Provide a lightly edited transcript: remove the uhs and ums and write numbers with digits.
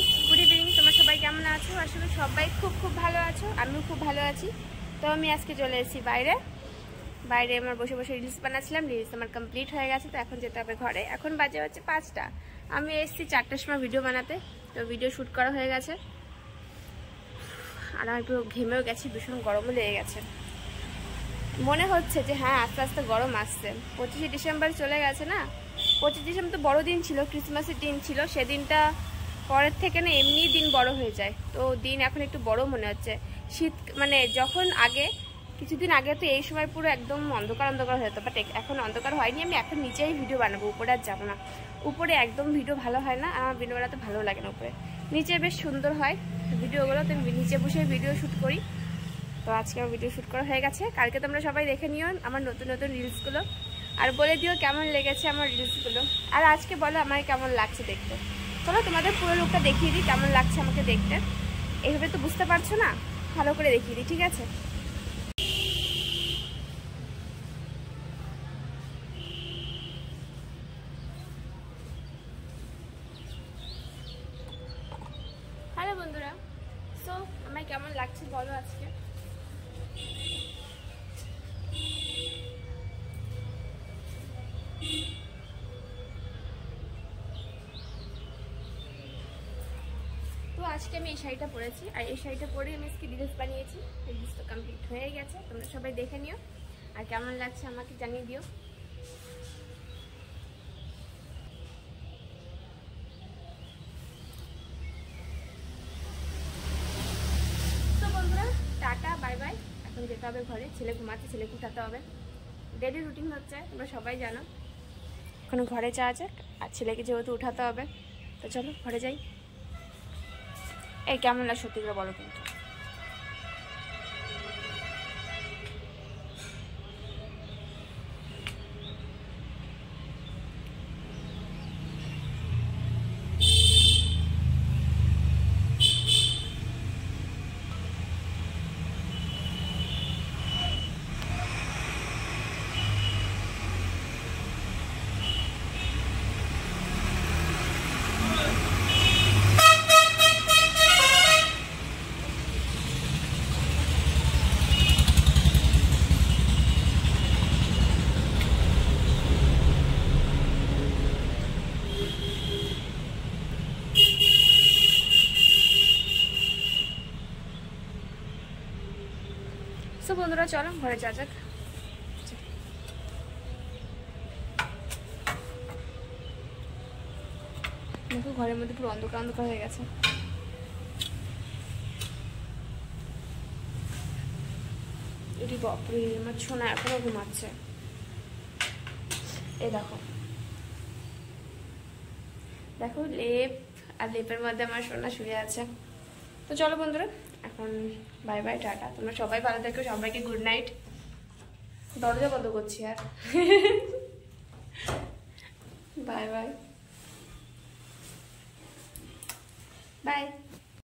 Friends, good evening. তোমরা সবাই কেমন আছো? আসলে সবাই খুব ভালো আছো, আমিও খুব ভালো আছি। তো আমি আজকে চলে এসেছি বাইরে আমার বসে রিলস বানাচ্ছিলাম। রিলস আমার কমপ্লিট হয়ে গেছে, তো এখন যেতে হবে ঘরে। এখন বাজে হচ্ছে 5টা। আমি এসেছি 4টার সময় ভিডিও বানাতে, তো ভিডিও শ্যুট করা হয়ে গেছে। আর আমি একটু ঘেমেও গেছি, ভীষণ গরমও লেগে গেছে। মনে হচ্ছে যে হ্যাঁ, আস্তে আস্তে গরম আসছে। 25শে ডিসেম্বর চলে গেছে না? 25 ডিসেম্বর তো বড়দিন ছিল, ক্রিসমাসের দিন ছিল। সেদিনটা পরের থেকে না এমনিই দিন বড় হয়ে যায়, তো দিন এখন একটু বড় মনে হচ্ছে। শীত মানে যখন আগে কিছুদিন আগে তো এই সময় পুরো একদম অন্ধকার হয়ে যেত, বাট এখন অন্ধকার হয়নি। আমি এখন নিচেই ভিডিও বানাবো, উপরে আর যাবো না। উপরে একদম ভিডিও ভালো হয় না, আমার ভিডিও বানাতে ভালো লাগে না। উপরে নিচে বেশ সুন্দর হয় ভিডিওগুলো, তো আমি নিচে বসে ভিডিও শ্যুট করি। তো আজকে আমার ভিডিও শ্যুট করা হয়ে গেছে। কালকে তোমরা সবাই দেখে নিও আমার নতুন রিলসগুলো, আর বলে দিও কেমন লেগেছে আমার রিলসগুলো। আর আজকে বলো আমার কেমন লাগছে দেখতে। চলো তোমাদের পুরো লুকটা দেখিয়ে দিই, কেমন লাগছে আমাকে দেখতে। এইভাবে তো বুঝতে পারছো না, ভালো করে দেখিয়ে দিই, ঠিক আছে? হ্যালো বন্ধুরা, সো আমার কেমন লাগছে বলো আজকে। তো আজকে আমি এই শাড়িটা পরেছি, আর এই শাড়িটা পরে আমি আজকে রিলস বানিয়েছি। রিলস তো কমপ্লিট হয়ে গেছে, তোমরা সবাই দেখে নিও, আর কেমন লাগছে আমাকে জানিয়ে দিও। তো বন্ধুরা, টাটা বাই বাই। এখন যেতে হবে ঘরে, ছেলে ঘুমাচ্ছে, ছেলেকে উঠাতে হবে। ডেলি রুটিন হচ্ছে, তোমরা সবাই জানো। এখন ঘরে যাওয়া যাক, আর ছেলেকে যেহেতু উঠাতে হবে, তো চলো ঘরে যাই। এই কেমন লাগে সত্যি করে বলো কিন্তু। সো বন্ধুরা, চলো ঘরে যাওয়া যাক। দেখো ঘরের মধ্যে পুরো অন্ধকার হয়ে গেছে। এটি বাপরে, আমার সোনা এখনো ঘুমাচ্ছে। এই দেখো দেখো লেপ, আর লেপের মধ্যে আমার সোনা শুয়ে আছে। তো চলো বন্ধুরা, এখন বাই বাই, টাটা। তোমরা সবাই ভালো থেকো, সবাইকে গুড নাইট। দরজা বন্ধ করছি আর বাই বাই বাই।